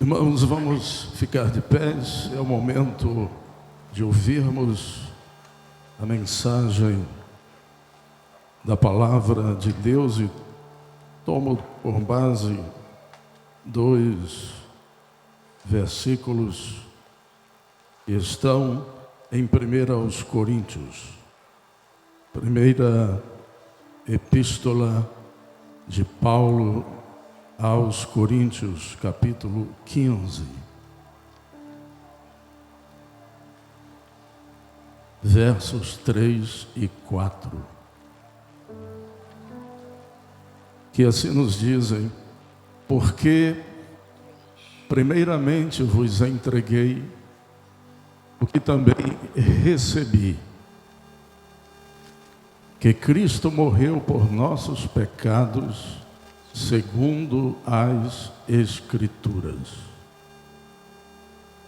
Irmãos, vamos ficar de pés. É o momento de ouvirmos a mensagem da palavra de Deus e tomo por base 2 versículos que estão em 1 Coríntios, primeira epístola de Paulo aos Coríntios, capítulo 15, versos 3 e 4, que assim nos dizem: porque primeiramente vos entreguei o que também recebi, que Cristo morreu por nossos pecados, segundo as Escrituras.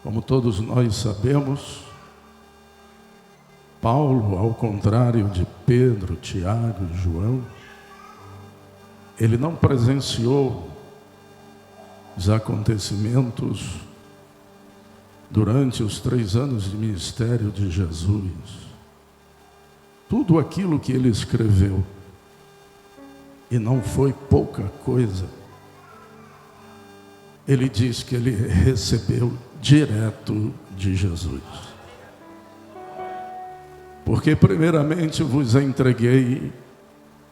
Como todos nós sabemos, Paulo, ao contrário de Pedro, Tiago e João, ele não presenciou os acontecimentos durante os 3 anos de ministério de Jesus. Tudo aquilo que ele escreveu, e não foi pouca coisa, ele diz que ele recebeu direto de Jesus. Porque primeiramente vos entreguei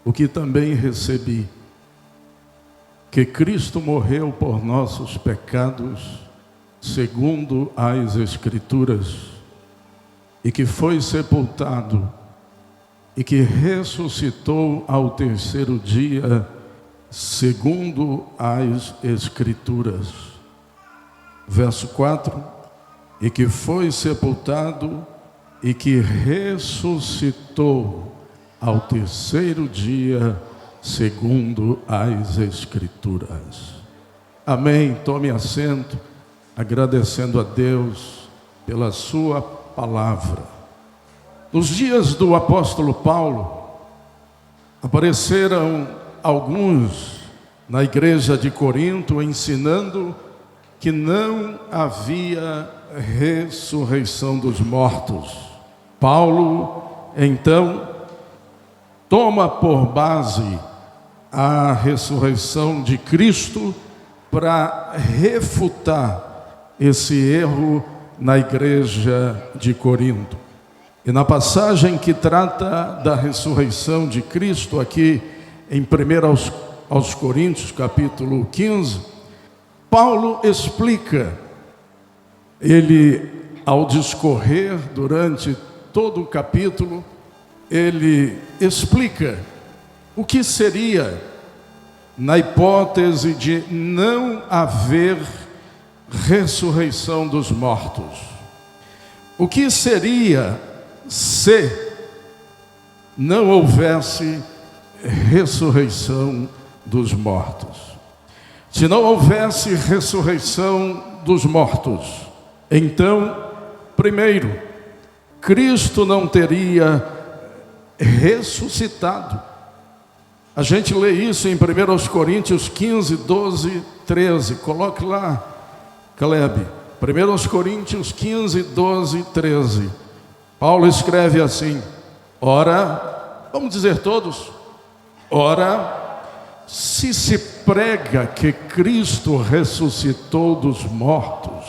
o que também recebi, que Cristo morreu por nossos pecados, segundo as Escrituras, e que foi sepultado, e que ressuscitou ao 3º dia, segundo as Escrituras. Verso 4, e que foi sepultado, e que ressuscitou ao 3º dia, segundo as Escrituras. Amém. Tome assento, agradecendo a Deus pela sua palavra. Nos dias do apóstolo Paulo, apareceram alguns na igreja de Corinto ensinando que não havia ressurreição dos mortos. Paulo, então, toma por base a ressurreição de Cristo para refutar esse erro na igreja de Corinto. E na passagem que trata da ressurreição de Cristo, aqui em 1 aos Coríntios, capítulo 15, Paulo explica, ele, ao discorrer durante todo o capítulo, ele explica o que seria na hipótese de não haver ressurreição dos mortos. O que seria se não houvesse ressurreição dos mortos? Se não houvesse ressurreição dos mortos, então, primeiro, Cristo não teria ressuscitado. A gente lê isso em 1 Coríntios 15, 12, 13. Coloque lá, Caleb. 1 Coríntios 15, 12, 13. Paulo escreve assim: ora, vamos dizer todos, ora, se prega que Cristo ressuscitou dos mortos,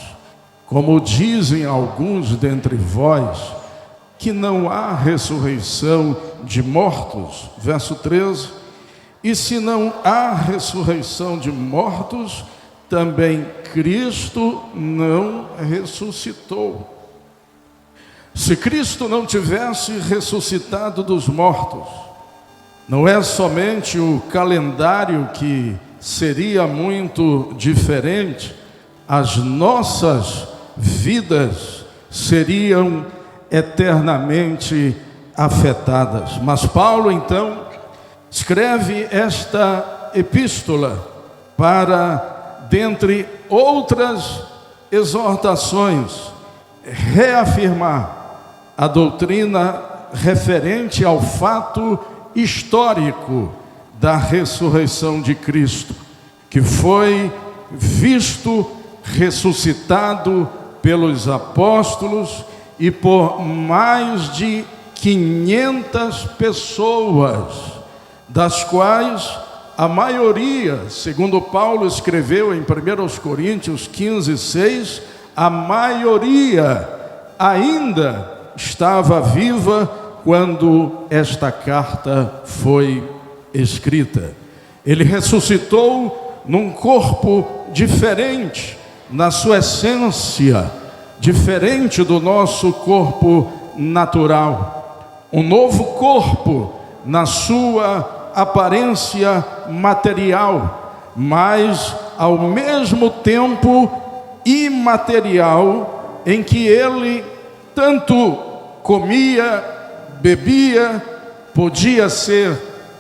como dizem alguns dentre vós, que não há ressurreição de mortos, verso 13, e se não há ressurreição de mortos, também Cristo não ressuscitou. Se Cristo não tivesse ressuscitado dos mortos, não é somente o calendário que seria muito diferente, as nossas vidas seriam eternamente afetadas. Mas Paulo, então, escreve esta epístola para, dentre outras exortações, reafirmar a doutrina referente ao fato histórico da ressurreição de Cristo, que foi visto ressuscitado pelos apóstolos e por mais de 500 pessoas, das quais a maioria, segundo Paulo escreveu em 1 Coríntios 15:6, a maioria ainda estava viva quando esta carta foi escrita. Ele ressuscitou num corpo diferente, na sua essência, diferente do nosso corpo natural. Um novo corpo na sua aparência material, mas ao mesmo tempo imaterial, em que ele tanto comia, bebia, podia ser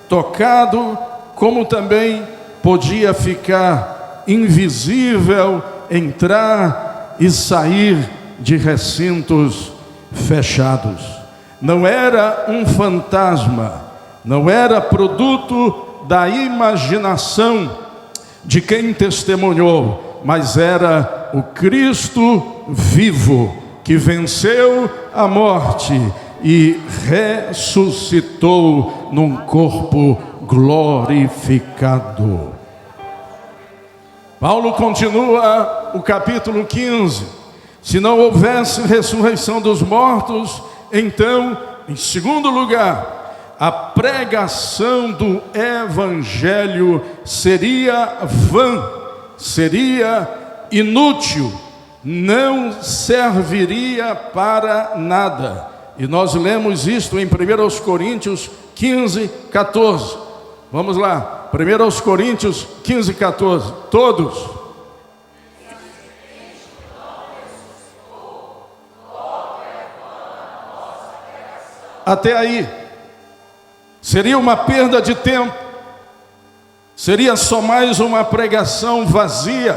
tocado, como também podia ficar invisível, entrar e sair de recintos fechados. Não era um fantasma, não era produto da imaginação de quem testemunhou, mas era o Cristo vivo, que venceu a morte e ressuscitou num corpo glorificado. Paulo continua o capítulo 15. Se não houvesse ressurreição dos mortos, então, em segundo lugar, a pregação do evangelho seria vã, seria inútil, não serviria para nada. E nós lemos isto em 1 Coríntios 15:14. Vamos lá, 1 Coríntios 15:14. Todos. Até aí, seria uma perda de tempo, seria só mais uma pregação vazia,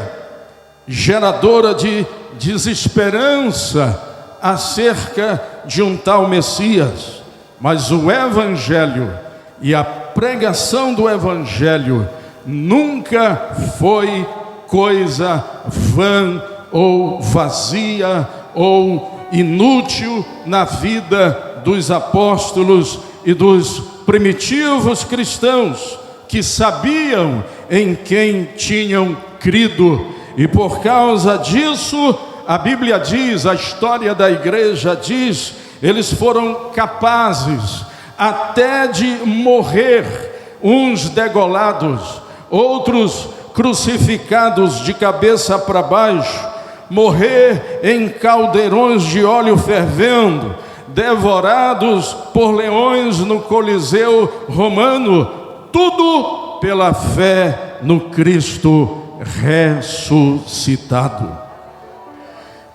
geradora de desesperança acerca de um tal Messias. Mas o Evangelho e a pregação do Evangelho nunca foi coisa vã ou vazia ou inútil na vida dos apóstolos e dos primitivos cristãos que sabiam em quem tinham crido. E por causa disso, a Bíblia diz, a história da igreja diz, eles foram capazes até de morrer, uns degolados, outros crucificados de cabeça para baixo, morrer em caldeirões de óleo fervendo, devorados por leões no Coliseu romano, tudo pela fé no Cristo ressuscitado.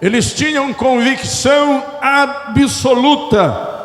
Eles tinham convicção absoluta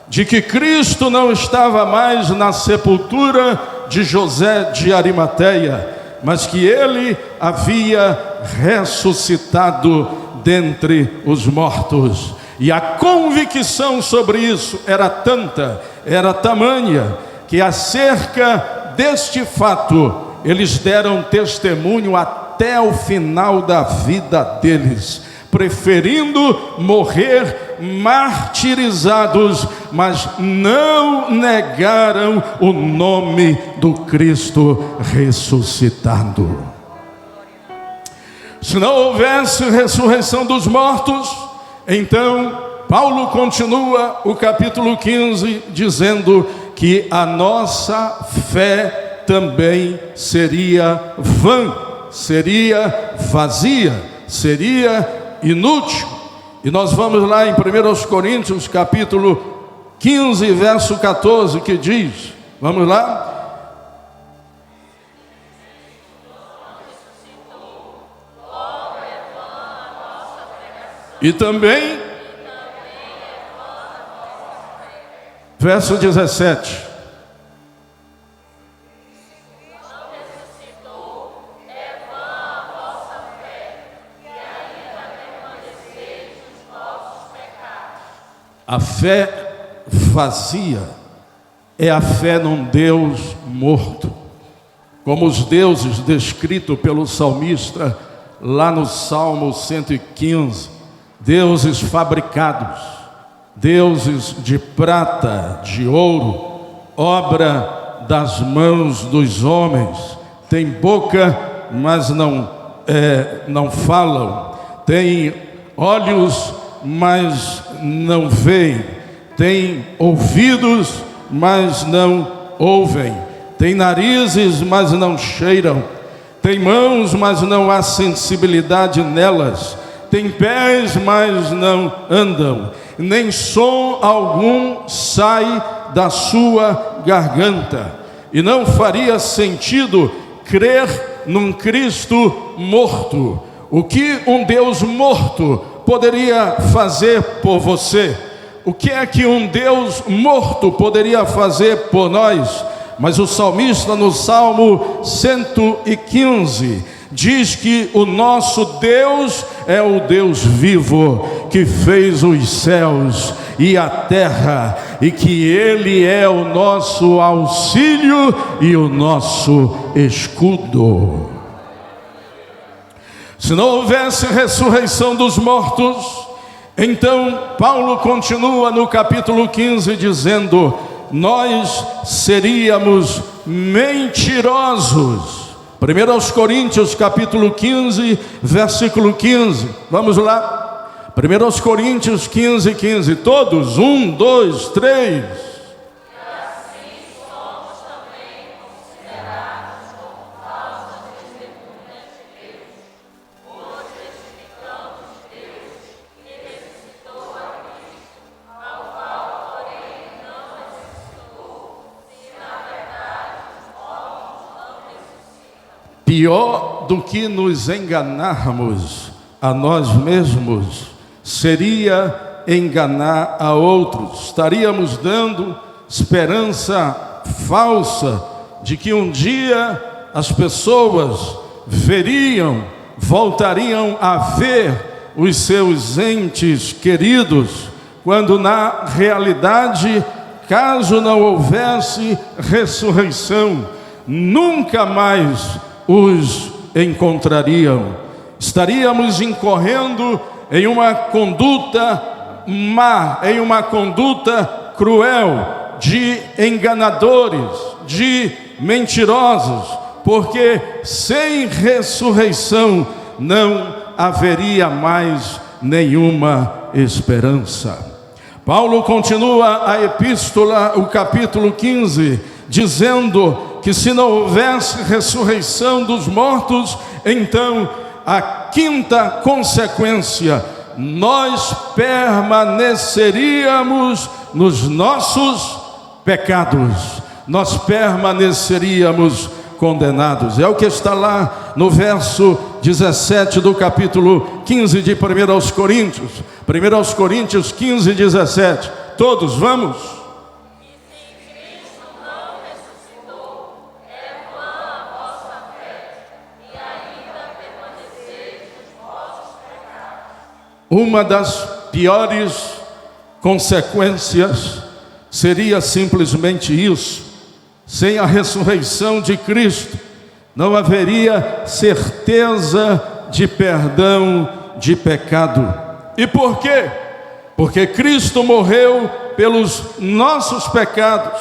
de que Cristo não estava mais na sepultura de José de Arimateia, mas que ele havia ressuscitado dentre os mortos. E a convicção sobre isso era tanta, era tamanha, que acerca deste fato, eles deram testemunho até o final da vida deles, preferindo morrer martirizados, mas não negaram o nome do Cristo ressuscitado. Se não houvesse ressurreição dos mortos, então Paulo continua o capítulo 15 dizendo que a nossa fé também seria vã, seria vazia, seria inútil. E nós vamos lá em 1 Coríntios capítulo 15, verso 14, que diz, vamos lá? E também, verso 17. A fé vazia é a fé num Deus morto, como os deuses descritos pelo salmista lá no Salmo 115, deuses fabricados, deuses de prata, de ouro, obra das mãos dos homens, tem boca, mas não falam, tem olhos, mas não veem, tem ouvidos, mas não ouvem, tem narizes, mas não cheiram, tem mãos, mas não há sensibilidade nelas, tem pés, mas não andam, nem som algum sai da sua garganta. E não faria sentido crer num Cristo morto. O que um Deus morto poderia fazer por você? O que é que um Deus morto poderia fazer por nós? Mas o salmista no Salmo 115 diz que o nosso Deus é o Deus vivo, que fez os céus e a terra, e que Ele é o nosso auxílio e o nosso escudo. Se não houvesse ressurreição dos mortos, então Paulo continua no capítulo 15 dizendo: nós seríamos mentirosos. 1 Coríntios capítulo 15, versículo 15. Vamos lá. 1 Coríntios 15, 15. Todos, 1, 2, 3. Pior do que nos enganarmos a nós mesmos seria enganar a outros. Estaríamos dando esperança falsa de que um dia as pessoas voltariam a ver os seus entes queridos, quando na realidade, caso não houvesse ressurreição, nunca mais os encontrariam. Estaríamos incorrendo em uma conduta má, em uma conduta cruel, de enganadores, de mentirosos, porque sem ressurreição não haveria mais nenhuma esperança. Paulo continua a epístola, o capítulo 15, dizendo que se não houvesse ressurreição dos mortos, então a quinta consequência, nós permaneceríamos nos nossos pecados, nós permaneceríamos condenados. É o que está lá no verso 17 do capítulo 15 de 1 Coríntios. 1 Coríntios 15, 17. Todos vamos? Uma das piores consequências seria simplesmente isso: sem a ressurreição de Cristo, não haveria certeza de perdão de pecado. E por quê? Porque Cristo morreu pelos nossos pecados,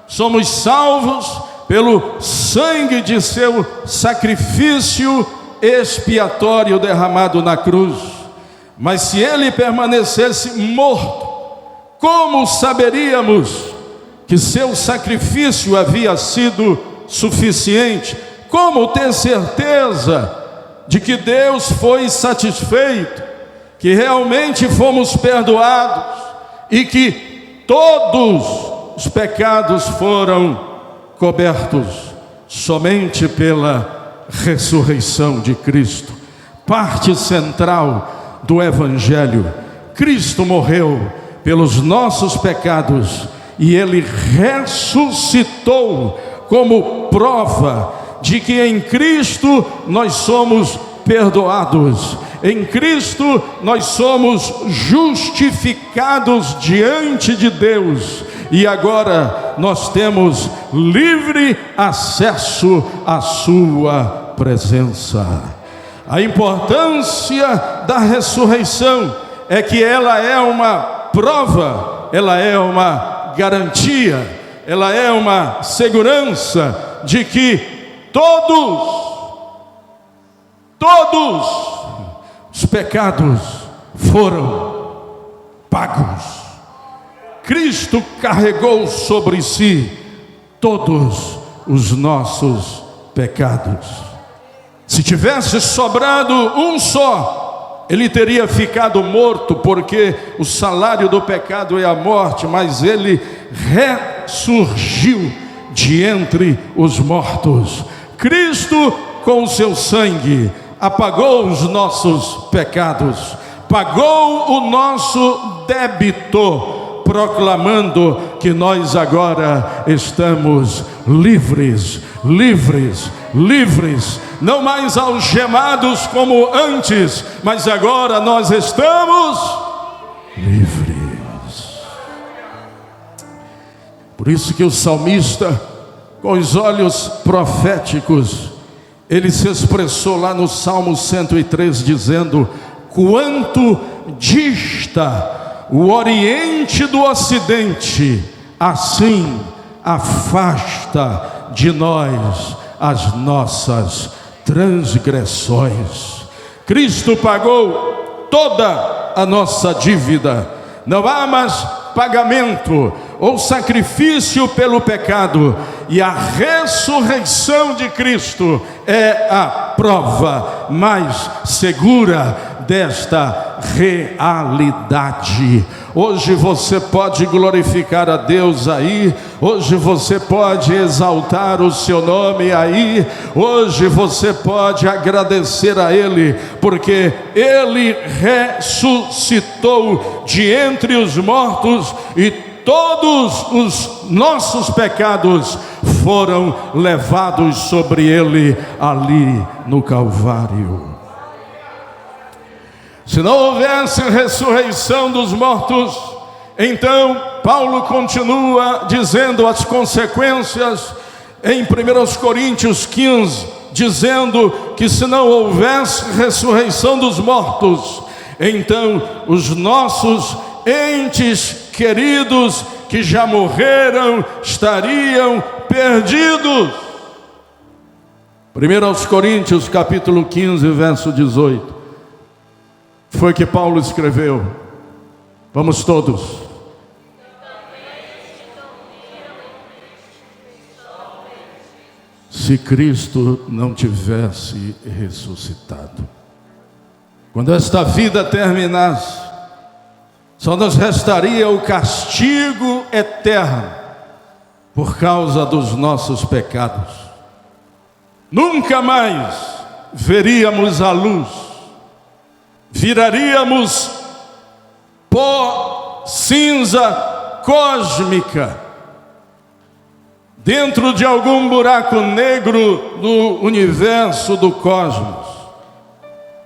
somos salvos pelo sangue de seu sacrifício expiatório derramado na cruz. Mas se ele permanecesse morto, como saberíamos que seu sacrifício havia sido suficiente? Como ter certeza de que Deus foi satisfeito, que realmente fomos perdoados e que todos os pecados foram cobertos somente pela ressurreição de Cristo? Parte central do Evangelho: Cristo morreu pelos nossos pecados e Ele ressuscitou como prova de que em Cristo nós somos perdoados, em Cristo nós somos justificados diante de Deus, e agora nós temos livre acesso à sua presença. A importância da ressurreição é que ela é uma prova, ela é uma garantia, ela é uma segurança de que todos os pecados foram pagos. Cristo carregou sobre si todos os nossos pecados. Se tivesse sobrado um só, ele teria ficado morto, porque o salário do pecado é a morte, mas ele ressurgiu de entre os mortos. Cristo, com o seu sangue, apagou os nossos pecados, pagou o nosso débito, proclamando que nós agora estamos livres, não mais algemados como antes, mas agora nós estamos livres. Por isso que o salmista, com os olhos proféticos, ele se expressou lá no Salmo 103, dizendo: quanto dista o Oriente do Ocidente, assim afasta de nós as nossas transgressões. Cristo pagou toda a nossa dívida. Não há mais pagamento ou sacrifício pelo pecado, e a ressurreição de Cristo é a prova mais segura desta realidade. Hoje você pode glorificar a Deus aí, hoje você pode exaltar o seu nome aí, hoje você pode agradecer a Ele, porque Ele ressuscitou de entre os mortos e todos os nossos pecados foram levados sobre Ele ali no Calvário. Se não houvesse ressurreição dos mortos, então Paulo continua dizendo as consequências em 1 Coríntios 15, dizendo que se não houvesse ressurreição dos mortos, então os nossos entes queridos que já morreram estariam perdidos. 1 Coríntios capítulo 15, verso 18. Foi que Paulo escreveu. Vamos todos. Se Cristo não tivesse ressuscitado, quando esta vida terminasse, só nos restaria o castigo eterno por causa dos nossos pecados. Nunca mais veríamos a luz, viraríamos pó, cinza cósmica, dentro de algum buraco negro do universo, do cosmos.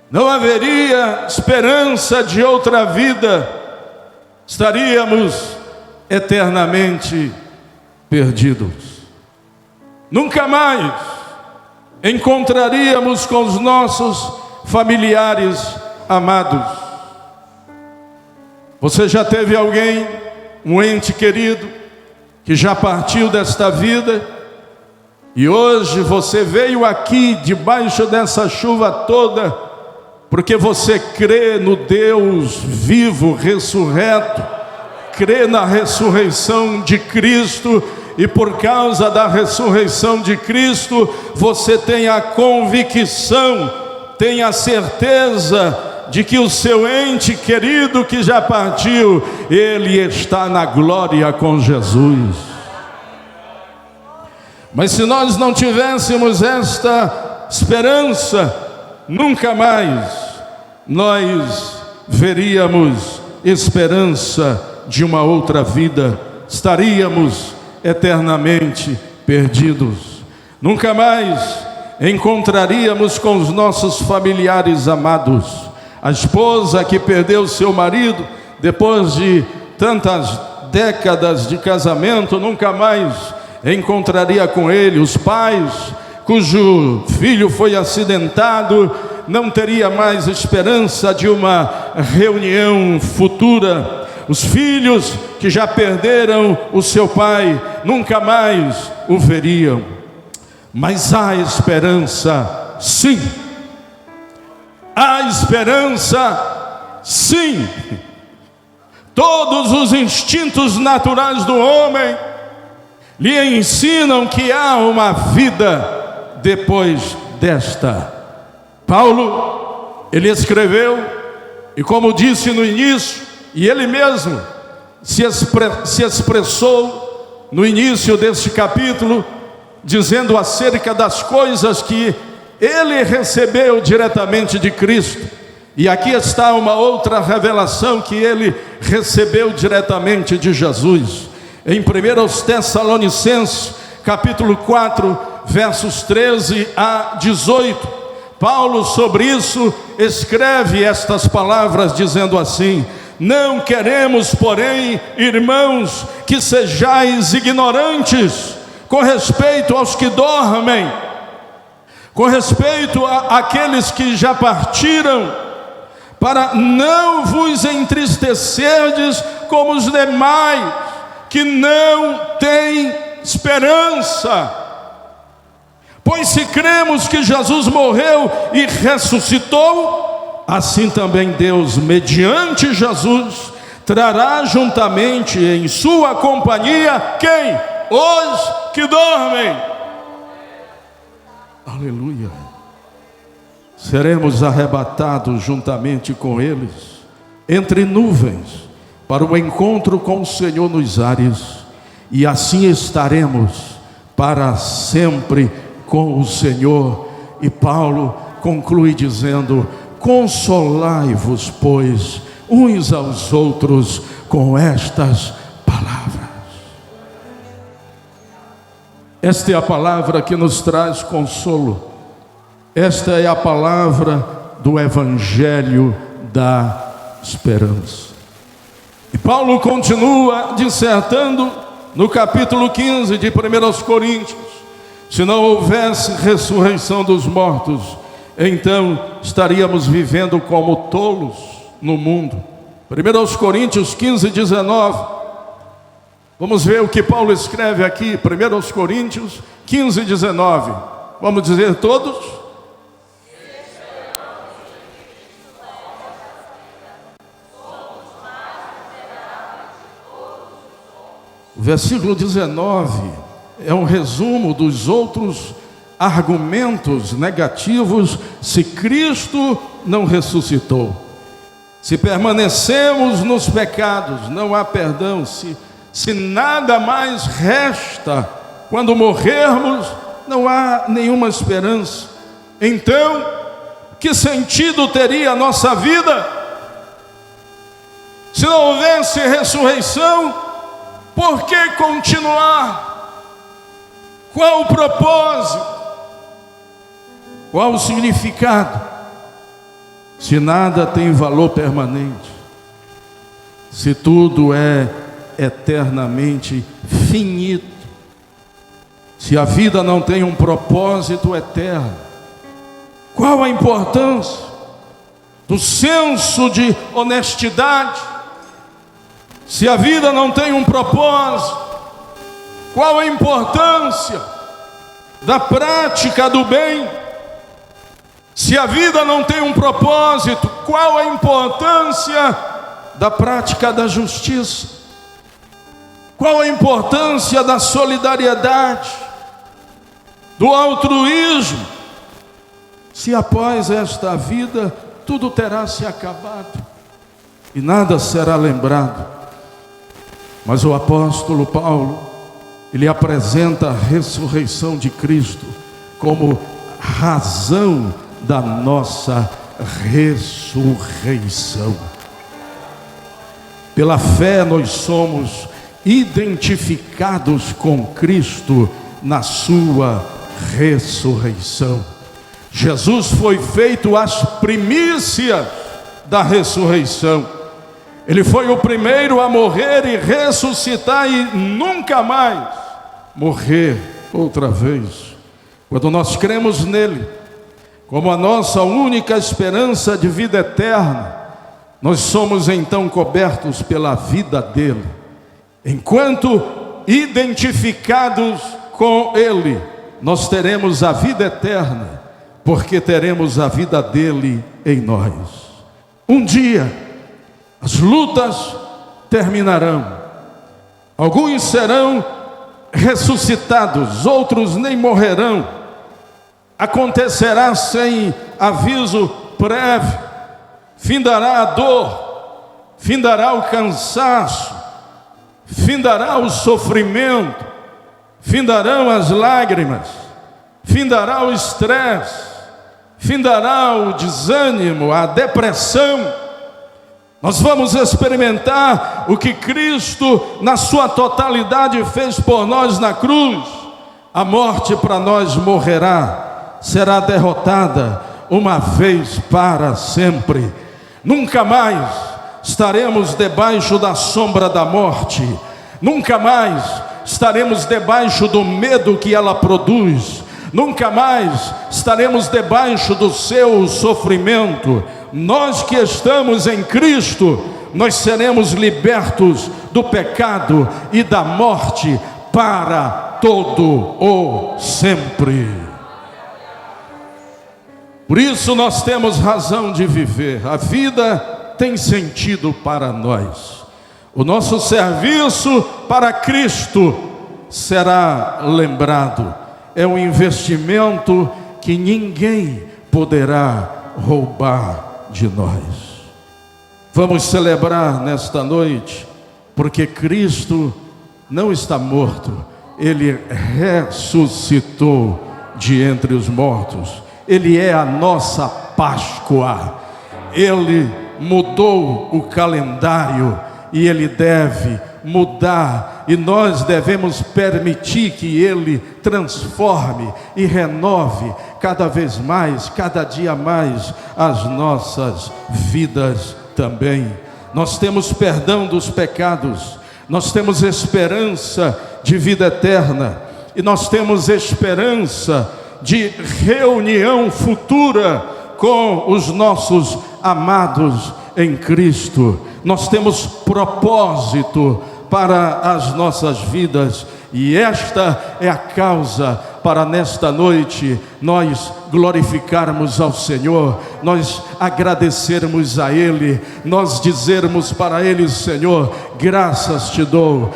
Não haveria esperança de outra vida, estaríamos eternamente perdidos. Nunca mais encontraríamos com os nossos familiares amados. Você já teve alguém, um ente querido, que já partiu desta vida, e hoje você veio aqui debaixo dessa chuva toda, porque você crê no Deus vivo, ressurreto, crê na ressurreição de Cristo, e por causa da ressurreição de Cristo, você tem a convicção, tem a certeza de que o seu ente querido que já partiu, ele está na glória com Jesus. Mas se nós não tivéssemos esta esperança, nunca mais nós veríamos esperança de uma outra vida, estaríamos eternamente perdidos. Nunca mais encontraríamos com os nossos familiares amados. A esposa que perdeu seu marido depois de tantas décadas de casamento, nunca mais encontraria com ele. Os pais cujo filho foi acidentado não teria mais esperança de uma reunião futura. Os filhos que já perderam o seu pai nunca mais o veriam. Mas há esperança, sim. Há esperança, sim. Todos os instintos naturais do homem lhe ensinam que há uma vida depois desta. Paulo, ele escreveu, e como disse no início, e ele mesmo se expressou no início deste capítulo, dizendo acerca das coisas que ele recebeu diretamente de Cristo. E aqui está uma outra revelação que ele recebeu diretamente de Jesus. Em 1 Tessalonicenses, capítulo 4, versos 13 a 18, Paulo sobre isso escreve estas palavras dizendo assim: não queremos, porém, irmãos, que sejais ignorantes com respeito aos que dormem, com respeito àqueles que já partiram, para não vos entristecerdes como os demais, que não têm esperança. Pois se cremos que Jesus morreu e ressuscitou, assim também Deus, mediante Jesus, trará juntamente em sua companhia quem? Os que dormem. Aleluia. Seremos arrebatados juntamente com eles entre nuvens para o encontro com o Senhor nos ares, e assim estaremos para sempre com o Senhor. E Paulo conclui dizendo: consolai-vos, pois, uns aos outros com estas palavras. Esta é a palavra que nos traz consolo. Esta é a palavra do Evangelho da esperança. E Paulo continua dissertando no capítulo 15 de 1 Coríntios: se não houvesse ressurreição dos mortos, então estaríamos vivendo como tolos no mundo. 1 Coríntios 15, 19. Vamos ver o que Paulo escreve aqui. 1 Coríntios 15, 19. Vamos dizer todos? O versículo 19 é um resumo dos outros argumentos negativos se Cristo não ressuscitou. Se permanecemos nos pecados, não há perdão. Se nada mais resta, quando morrermos, não há nenhuma esperança. Então, que sentido teria a nossa vida? Se não houvesse ressurreição, por que continuar? Qual o propósito? Qual o significado? Se nada tem valor permanente, se tudo é eternamente finito, se a vida não tem um propósito eterno, qual a importância do senso de honestidade? Se a vida não tem um propósito, qual a importância da prática do bem? Se a vida não tem um propósito, qual a importância da prática da justiça? Qual a importância da solidariedade, do altruísmo? Se após esta vida tudo terá se acabado e nada será lembrado. Mas o apóstolo Paulo, ele apresenta a ressurreição de Cristo como razão da nossa ressurreição. Pela fé nós somos identificados com Cristo na sua ressurreição. Jesus foi feito as primícias da ressurreição. Ele foi o primeiro a morrer e ressuscitar e nunca mais morrer outra vez. Quando nós cremos nele, como a nossa única esperança de vida eterna, nós somos então cobertos pela vida dele. Enquanto identificados com ele, nós teremos a vida eterna, porque teremos a vida dele em nós. Um dia, as lutas terminarão. Alguns serão ressuscitados, outros nem morrerão. Acontecerá sem aviso prévio. Findará a dor, findará o cansaço, findará o sofrimento, findarão as lágrimas, findará o estresse, findará o desânimo, a depressão. Nós vamos experimentar o que Cristo, na sua totalidade, fez por nós na cruz. A morte para nós morrerá, será derrotada uma vez para sempre. Nunca mais estaremos debaixo da sombra da morte. Nunca mais estaremos debaixo do medo que ela produz. Nunca mais estaremos debaixo do seu sofrimento. Nós que estamos em Cristo, nós seremos libertos do pecado e da morte para todo o sempre. Por isso nós temos razão de viver. A vida tem sentido para nós. O nosso serviço para Cristo será lembrado. É um investimento que ninguém poderá roubar de nós. Vamos celebrar nesta noite, porque Cristo não está morto, Ele ressuscitou de entre os mortos. Ele é a nossa Páscoa. Ele mudou o calendário e Ele deve mudar, e nós devemos permitir que Ele transforme e renove cada vez mais, cada dia mais, as nossas vidas também. Nós temos perdão dos pecados, nós temos esperança de vida eterna, e nós temos esperança de reunião futura com os nossos amados em Cristo. Nós temos propósito para as nossas vidas, e esta é a causa para nesta noite nós glorificarmos ao Senhor, nós agradecermos a Ele, nós dizermos para Ele: Senhor, graças te dou,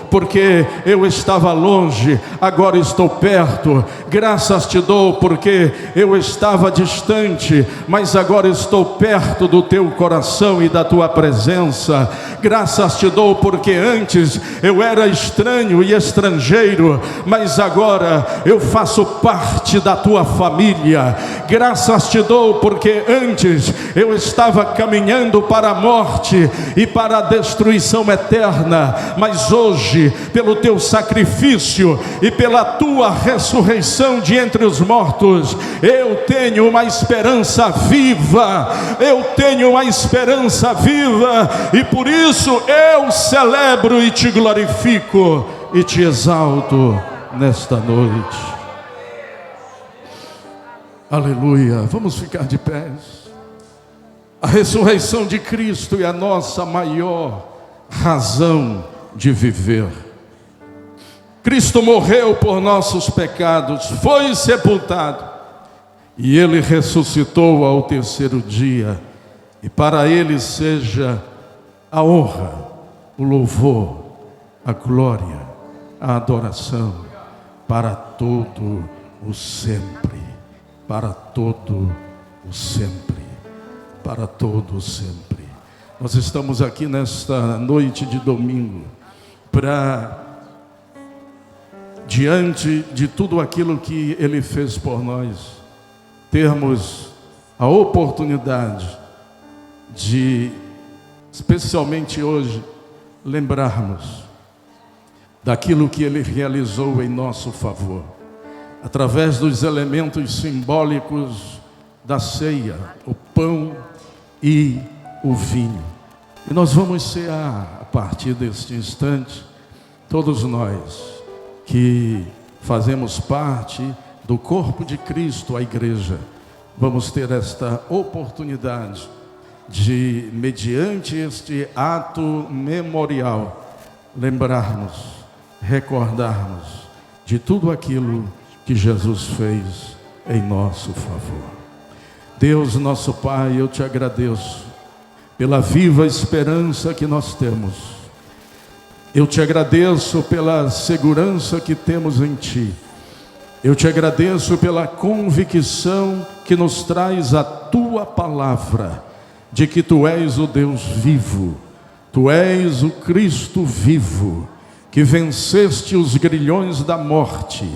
porque eu estava longe, agora estou perto. Graças te dou porque eu estava distante, mas agora estou perto do teu coração e da tua presença. Graças te dou porque antes eu era estranho e estrangeiro, mas agora eu faço parte da tua família. Graças te dou porque antes eu estava caminhando para a morte e para a destruição eterna, mas hoje, pelo teu sacrifício e pela tua ressurreição de entre os mortos, eu tenho uma esperança viva. Eu tenho uma esperança viva, e por isso eu celebro e te glorifico e te exalto nesta noite. Aleluia. Vamos ficar de pés. A ressurreição de Cristo é a nossa maior razão de viver. Cristo morreu por nossos pecados, foi sepultado, e Ele ressuscitou ao terceiro dia, e para Ele seja a honra, o louvor, a glória, a adoração, para todo o sempre, para todo o sempre, para todo o sempre. Nós estamos aqui nesta noite de domingo para, diante de tudo aquilo que Ele fez por nós, termos a oportunidade de, especialmente hoje, lembrarmos daquilo que Ele realizou em nosso favor, através dos elementos simbólicos da ceia, o pão e o vinho. E nós vamos cear a partir deste instante, todos nós que fazemos parte do corpo de Cristo, a igreja, vamos ter esta oportunidade de, mediante este ato memorial, lembrarmos, recordarmos de tudo aquilo que Jesus fez em nosso favor. Deus, nosso Pai, eu te agradeço pela viva esperança que nós temos. Eu te agradeço pela segurança que temos em Ti. Eu te agradeço pela convicção que nos traz a Tua palavra, de que Tu és o Deus vivo, Tu és o Cristo vivo, que venceste os grilhões da morte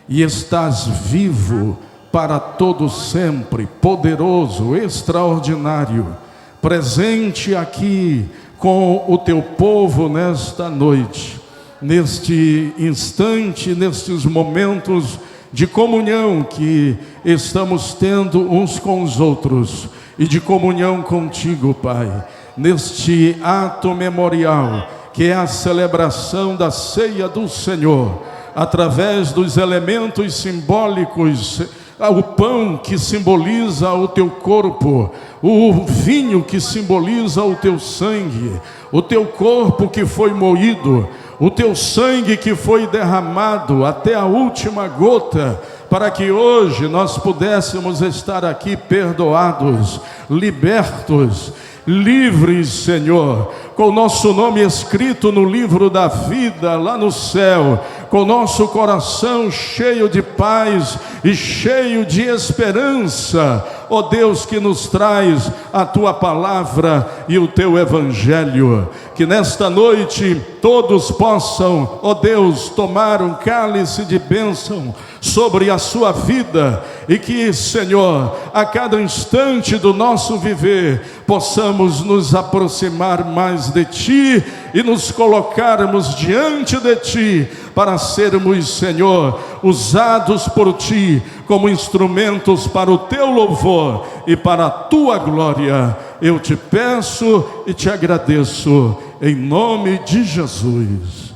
e estás vivo para todo sempre, poderoso, extraordinário, presente aqui com o Teu povo nesta noite, neste instante, nestes momentos de comunhão que estamos tendo uns com os outros e de comunhão contigo, Pai, neste ato memorial que é a celebração da ceia do Senhor, através dos elementos simbólicos, o pão que simboliza o teu corpo, o vinho que simboliza o teu sangue, o teu corpo que foi moído, o teu sangue que foi derramado até a última gota, para que hoje nós pudéssemos estar aqui perdoados, libertos, livres, Senhor, com o nosso nome escrito no livro da vida lá no céu, com nosso coração cheio de paz e cheio de esperança, ó Deus, que nos traz a Tua palavra e o Teu Evangelho. Que nesta noite todos possam, ó Deus, tomar um cálice de bênção sobre a sua vida, e que, Senhor, a cada instante do nosso viver, possamos nos aproximar mais de Ti e nos colocarmos diante de Ti, para sermos, Senhor, usados por Ti como instrumentos para o Teu louvor e para a Tua glória. Eu te peço e te agradeço, em nome de Jesus.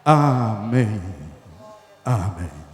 Amém. Amém.